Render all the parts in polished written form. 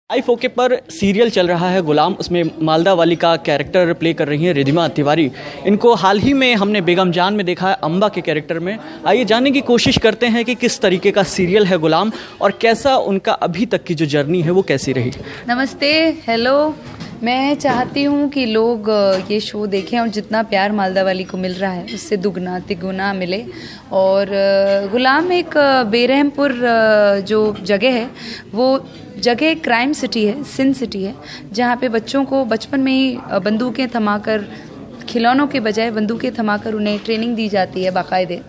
iFOK पर serial चल रहा है गुलाम। उसमें मालदा वाली का कैरेक्टर प्ले कर रही हैं रिधिमा तिवारी। इनको हाल ही में हमने बेगम जान में देखा है अम्बा के कैरेक्टर में। आइए जानने की कोशिश करते हैं कि किस तरीके का सीरियल है गुलाम और कैसा उनका अभी तक की जो जर्नी है वो कैसी रही। नमस्ते, हेलो। मैं चाहती हूँ कि लोग ये शो देखें और जितना प्यार मालदा वाली को मिल रहा है उससे दुगना तिगुना मिले। और गुलाम एक बेरहमपुर जो जगह है वो जगह क्राइम सिटी है, सिन सिटी है, जहाँ पे बच्चों को बचपन में ही बंदूकें थमाकर, खिलौनों के बजाय बंदूकें थमाकर उन्हें ट्रेनिंग दी जाती है। बाकायदे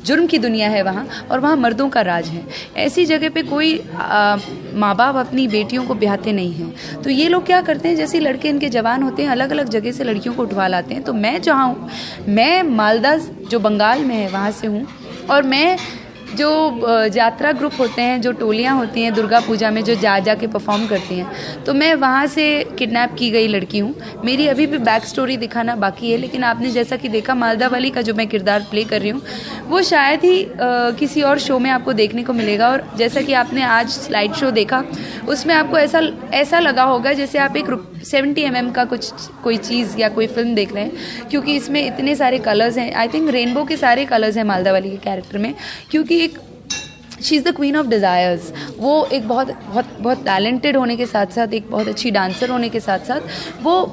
जुर्म की दुनिया है वहाँ, और वहाँ मर्दों का राज है। ऐसी जगह पे कोई माँ बाप अपनी बेटियों को ब्याहते नहीं हैं। तो ये लोग क्या करते हैं, जैसे लड़के इनके जवान होते हैं अलग अलग जगह से लड़कियों को उठवा लाते हैं। तो मैं जहाँ हूँ, मैं मालदा जो बंगाल में है वहाँ से हूँ, और मैं जो यात्रा ग्रुप होते हैं, जो टोलियाँ होती हैं दुर्गा पूजा में जो जा के परफॉर्म करती हैं, तो मैं वहाँ से किडनैप की गई लड़की हूँ। मेरी अभी भी बैक स्टोरी दिखाना बाकी है, लेकिन आपने जैसा कि देखा मालदा वाली का जो मैं किरदार प्ले कर रही हूँ वो शायद ही किसी और शो में आपको देखने को मिलेगा। और जैसा कि आपने आज स्लाइड शो देखा, उसमें आपको ऐसा लगा होगा जैसे आप एक 70 mm का कोई चीज़ या कोई फिल्म देख रहे हैं, क्योंकि इसमें इतने सारे कलर्स हैं। आई थिंक रेनबो के सारे कलर्स हैं मालदा वाली के कैरेक्टर में, क्योंकि एक she is the queen of desires. वो एक बहुत टैलेंटेड होने के साथ साथ, एक बहुत अच्छी डांसर होने के साथ साथ वो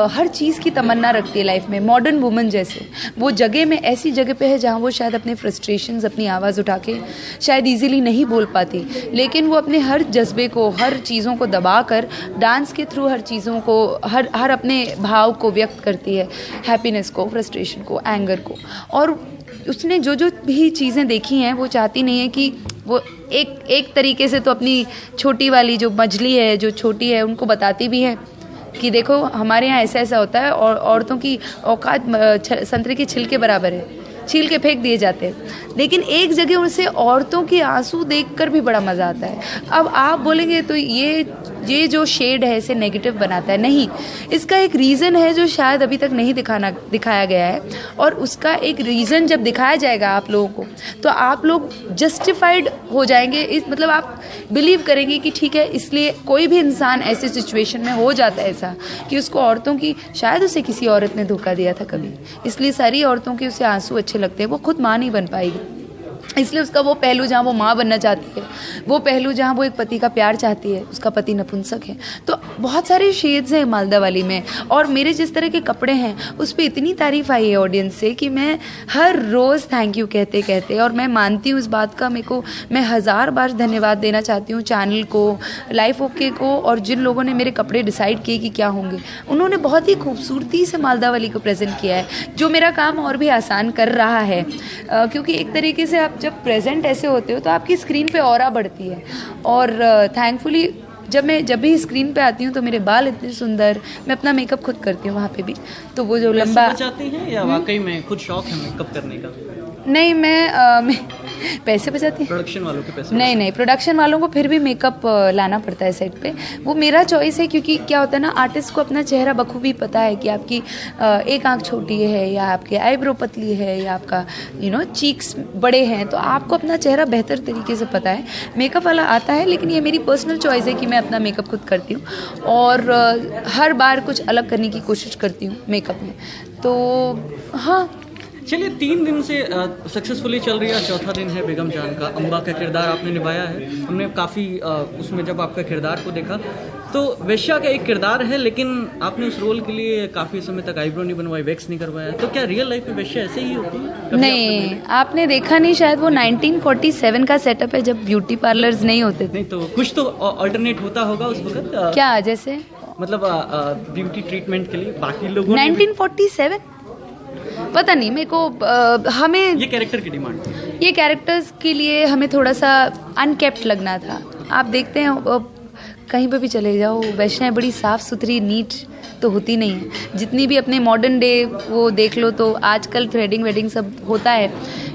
हर चीज़ की तमन्ना रखती है लाइफ में, मॉडर्न वुमन जैसे। वो जगह में ऐसी जगह पे है जहाँ वो शायद अपने फ्रस्ट्रेशंस, अपनी आवाज़ उठा के शायद इजीली नहीं बोल पाती, लेकिन वो अपने हर जज्बे को, हर चीज़ों को दबा कर डांस के थ्रू हर चीज़ों को, हर अपने भाव को व्यक्त करती है, हैप्पीनेस को, फ्रस्ट्रेशन को, एंगर को। और उसने जो भी चीज़ें देखी हैं वो चाहती नहीं है कि वो एक तरीके से तो अपनी छोटी वाली जो मजली है, जो छोटी है, उनको बताती भी है कि देखो हमारे यहाँ ऐसा ऐसा होता है, और औरतों की औकात संतरे के छिलके बराबर है, छील के फेंक दिए जाते हैं। लेकिन एक जगह उनसे औरतों के आंसू देखकर भी बड़ा मज़ा आता है। अब आप बोलेंगे तो ये जो शेड है इसे नेगेटिव बनाता है, नहीं, इसका एक रीज़न है जो शायद अभी तक नहीं दिखाया गया है। और उसका एक रीज़न जब दिखाया जाएगा आप लोगों को, तो आप लोग जस्टिफाइड हो जाएंगे। मतलब आप बिलीव करेंगे कि ठीक है, इसलिए कोई भी इंसान ऐसे सिचुएशन में हो जाता है ऐसा कि उसको औरतों की, शायद उसे किसी औरत ने धोखा दिया था कभी, इसलिए सारी औरतों के उसे आंसू अच्छे लगते हैं। वो खुद माँ नहीं बन पाएगी, इसलिए उसका वो पहलू जहाँ वो माँ बनना चाहती है, वो पहलू जहाँ वो एक पति का प्यार चाहती है, उसका पति नपुंसक है। तो बहुत सारे शेड्स हैं मालदा वाली में। और मेरे जिस तरह के कपड़े हैं उस पर इतनी तारीफ आई है ऑडियंस से कि मैं हर रोज़ थैंक यू कहते कहते, और मैं मानती हूँ इस बात का, मैं 1000 बार धन्यवाद देना चाहती हूँ चैनल को, iFOK को, और जिन लोगों ने मेरे कपड़े डिसाइड किए कि क्या होंगे, उन्होंने बहुत ही खूबसूरती से मालदा वाली को प्रेजेंट किया है, जो मेरा काम और भी आसान कर रहा है। क्योंकि एक तरीके से आप जब प्रेजेंट ऐसे होते हो तो आपकी स्क्रीन पे ऑरा बढ़ती है। और थैंकफुली जब भी स्क्रीन पे आती हूँ तो मेरे बाल इतने सुंदर, मैं अपना मेकअप खुद करती हूँ वहाँ पे भी। तो वो जो लंबा बचाती हैं या वाकई में खुद शौक है मेकअप करने का? नहीं, मैं पैसे बचाती हूँ। प्रोडक्शन वालों के पैसे? नहीं, प्रोडक्शन वालों को फिर भी मेकअप लाना पड़ता है सेट पे। वो मेरा चॉइस है, क्योंकि क्या होता है ना, आर्टिस्ट को अपना चेहरा बखूबी पता है कि आपकी एक आंख छोटी है, या आपके आईब्रो पतली है, या आपका चीक्स बड़े हैं, तो आपको अपना चेहरा बेहतर तरीके से पता है। मेकअप वाला आता है, लेकिन ये मेरी पर्सनल चॉइस है कि मैं अपना मेकअप खुद करती हूँ, और हर बार कुछ अलग करने की कोशिश करती हूँ मेकअप में। तो हाँ, चलिए 3 दिन से सक्सेसफुली चल रही है, चौथा दिन है बेगम जान का। अम्बा का किरदार आपने निभाया है। हमने काफ़ी उसमें जब आपका किरदार को देखा तो वेश्या का एक किरदार है, लेकिन आपने उस रोल के लिए काफ़ी समय तक आईब्रो नहीं बनवाई, वैक्स नहीं करवाया। तो क्या रियल लाइफ में वेश्या ऐसे ही होती है? नहीं, आपने देखा नहीं शायद, वो 1947 का सेटअप है जब ब्यूटी पार्लर्स नहीं होते थे। नहीं तो कुछ तो अल्टरनेट होता होगा उस वक्त? क्या जैसे मतलब ब्यूटी ट्रीटमेंट के लिए बाकी लोगों 1947 पता नहीं मेरे को। हमें ये कैरेक्टर की डिमांड थी, ये कैरेक्टर्स के लिए हमें थोड़ा सा अनकेप्ट लगना था। आप देखते हैं कहीं पे भी चले जाओ, वैष्णव बड़ी साफ़ सुथरी नीट तो होती नहीं है। जितनी भी अपने मॉडर्न डे वो देख लो तो आजकल थ्रेडिंग वेडिंग सब होता है,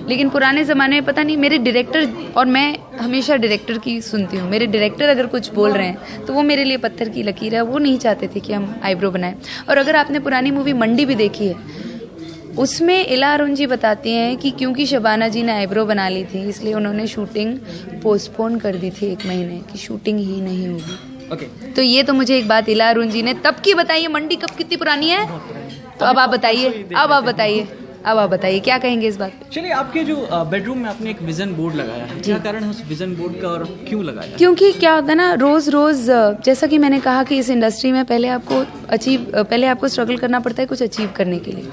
लेकिन पुराने ज़माने में पता नहीं। मेरे डायरेक्टर, और मैं हमेशा डायरेक्टर की सुनती हूँ, मेरे डायरेक्टर अगर कुछ बोल रहे हैं तो वो मेरे लिए पत्थर की लकीर है। वो नहीं चाहते थे कि हम आईब्रो बनाएं। और अगर आपने पुरानी मूवी मंडी भी देखी है, उसमें इला अरुण जी बताती हैं कि क्योंकि शबाना जी ने आईब्रो बना ली थी, इसलिए उन्होंने शूटिंग पोस्टपोन कर दी थी 1 महीने की, शूटिंग ही नहीं होगी। ओके, तो ये तो मुझे एक बात इला अरुण जी ने तब की बताई है। मंडी कब कितनी पुरानी है? तो अब आप बताइए, अब आप बताइए क्या कहेंगे इस बात पे? चलिए, आपके जो बेडरूम में आपने एक विजन बोर्ड लगाया है, क्या कारण है उस विजन बोर्ड का और क्यों लगाया? क्योंकि क्या होता है ना, रोज जैसा कि मैंने कहा कि इस इंडस्ट्री में पहले आपको स्ट्रगल करना पड़ता है कुछ अचीव करने के लिए।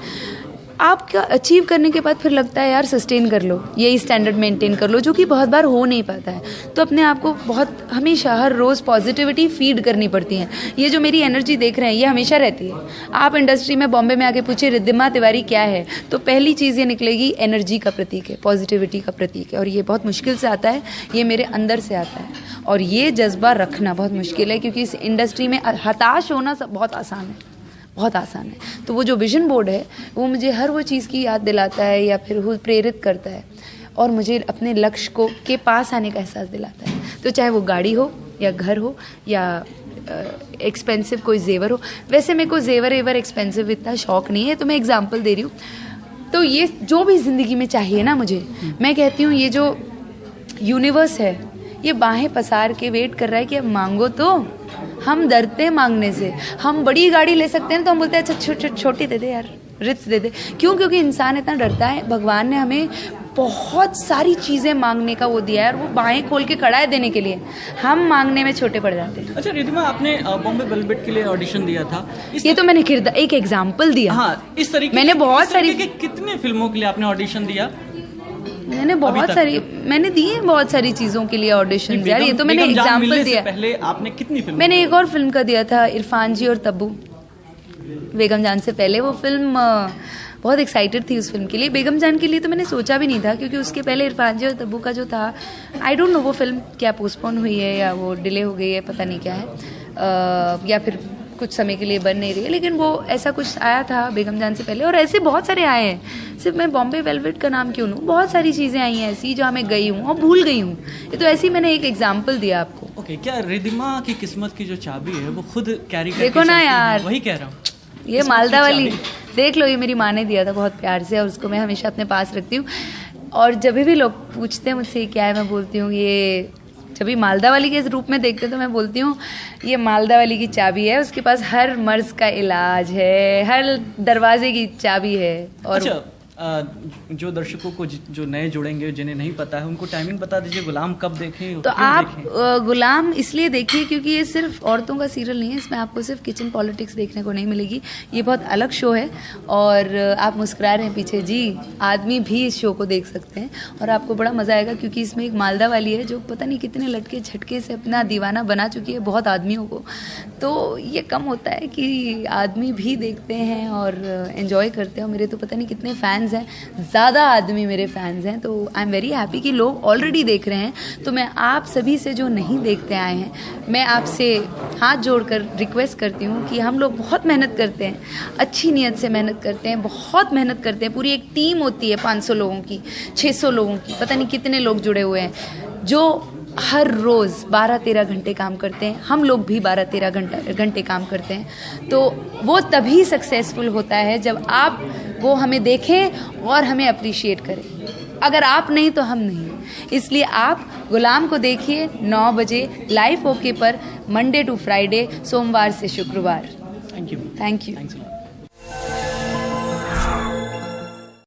आपका अचीव करने के बाद फिर लगता है यार सस्टेन कर लो, यही स्टैंडर्ड मेंटेन कर लो, जो कि बहुत बार हो नहीं पाता है। तो अपने आप को बहुत हमेशा हर रोज़ पॉजिटिविटी फीड करनी पड़ती है। ये जो मेरी एनर्जी देख रहे हैं ये हमेशा रहती है। आप इंडस्ट्री में बॉम्बे में आके पूछे रिद्धिमा तिवारी क्या है, तो पहली चीज़ ये निकलेगी एनर्जी का प्रतीक है, पॉजिटिविटी का प्रतीक है। और ये बहुत मुश्किल से आता है, ये मेरे अंदर से आता है। और ये जज्बा रखना बहुत मुश्किल है, क्योंकि इस इंडस्ट्री में हताश होना सब बहुत आसान है, बहुत आसान है। तो वो जो विजन बोर्ड है वो मुझे हर वो चीज़ की याद दिलाता है या फिर वो प्रेरित करता है और मुझे अपने लक्ष्य के पास आने का एहसास दिलाता है। तो चाहे वो गाड़ी हो या घर हो या एक्सपेंसिव कोई जेवर हो। वैसे मेरे को जेवर एवर एक्सपेंसिव इतना शौक नहीं है, तो मैं एग्जांपल दे रही हूँ। तो ये जो भी ज़िंदगी में चाहिए ना मुझे, मैं कहती हूँ ये जो यूनिवर्स है ये बाहें पसार के वेट कर रहा है कि अब मांगो। तो हम डरते हैं मांगने से। हम बड़ी गाड़ी ले सकते हैं तो हम बोलते हैं अच्छा छोटी दे दे यार, रिच दे दे। क्यों? क्योंकि इंसान इतना डरता है। भगवान ने हमें बहुत सारी चीज़ें मांगने का वो दिया है और वो बाहें खोल के खड़ा है देने के लिए। हम मांगने में छोटे पड़ जाते हैं। अच्छा रिद्धिमा, आपने बॉम्बे वेलवेट के लिए ऑडिशन दिया था। ये तो मैंने एक एग्जाम्पल दिया। हाँ, इस तरीके मैंने बहुत सारी कितने फिल्मों के लिए आपने ऑडिशन दिया? मैंने दी है बहुत सारी चीज़ों के लिए ऑडिशन यार। ये तो मैंने एग्जाम्पल दिया। पहले आपने कितनी फिल्म? मैंने एक और फिल्म का दिया था, इरफान जी और तब्बू। बेगम जान से पहले वो फिल्म बहुत एक्साइटेड थी उस फिल्म के लिए। बेगम जान के लिए तो मैंने सोचा भी नहीं था, क्योंकि उसके पहले इरफान जी और तब्बू का जो था, आई डोंट नो वो फिल्म क्या पोस्टपोन हुई है या वो डिले हो गई है, पता नहीं क्या है, या फिर कुछ समय के लिए बन नहीं रही है। लेकिन वो ऐसा कुछ आया था बेगम जान से पहले, और ऐसे बहुत सारे आए हैं। सिर्फ मैं बॉम्बे वेलवेट का नाम क्यों लूँ, बहुत सारी चीज़ें आई हैं ऐसी जो मैं गई हूँ और भूल गई हूँ। ये तो ऐसे ही मैंने एक एग्जाम्पल दिया आपको। ओके, क्या रिद्धिमा की किस्मत की जो चाबी है वो खुद कैरी करके देखो ना यार, वही कह रहा हूँ, ये मालदा वाली देख लो, ये मेरी माँ ने दिया था बहुत प्यार से और उसको मैं हमेशा अपने पास रखती हूँ। और जब भी लोग पूछते हैं मुझसे क्या है, मैं बोलती हूँ ये, जब भी मालदा वाली के रूप में देखते तो मैं बोलती हूँ ये मालदा वाली की चाबी है, उसके पास हर मर्ज का इलाज है, हर दरवाजे की चाबी है। और अच्छा, जो दर्शकों को जो नए जुड़ेंगे जिन्हें नहीं पता है उनको टाइमिंग बता दीजिए, गुलाम कब देखें? तो आप गुलाम इसलिए देखिए क्योंकि ये सिर्फ औरतों का सीरियल नहीं है, इसमें आपको सिर्फ किचन पॉलिटिक्स देखने को नहीं मिलेगी। ये बहुत अलग शो है। और आप मुस्कुरा रहे हैं पीछे जी, आदमी भी इस शो को देख सकते हैं और आपको बड़ा मज़ा आएगा, क्योंकि इसमें एक मालदा वाली है जो पता नहीं कितने लटके झटके से अपना दीवाना बना चुकी है बहुत आदमियों को। तो ये कम होता है कि आदमी भी देखते हैं और एंजॉय करते हैं। और मेरे तो पता नहीं कितने फैंस हैं, ज़्यादा आदमी मेरे फैंस हैं। तो आई एम वेरी हैप्पी कि लोग ऑलरेडी देख रहे हैं। तो मैं आप सभी से जो नहीं देखते आए हैं, मैं आपसे हाथ जोड़कर रिक्वेस्ट करती हूँ कि हम लोग बहुत मेहनत करते हैं, अच्छी नीयत से मेहनत करते हैं, बहुत मेहनत करते हैं। पूरी एक टीम होती है 500 लोगों की, 600 लोगों की, पता नहीं कितने लोग जुड़े हुए हैं जो हर रोज़ 12-13 घंटे काम करते हैं। हम लोग भी 12-13 घंटे काम करते हैं। तो वो तभी सक्सेसफुल होता है जब आप वो हमें देखें और हमें अप्रिशिएट करें। अगर आप नहीं तो हम नहीं। इसलिए आप गुलाम को देखिए 9 बजे लाइव ओके पर, मंडे टू फ्राइडे, सोमवार से शुक्रवार। Thank you. Thank you.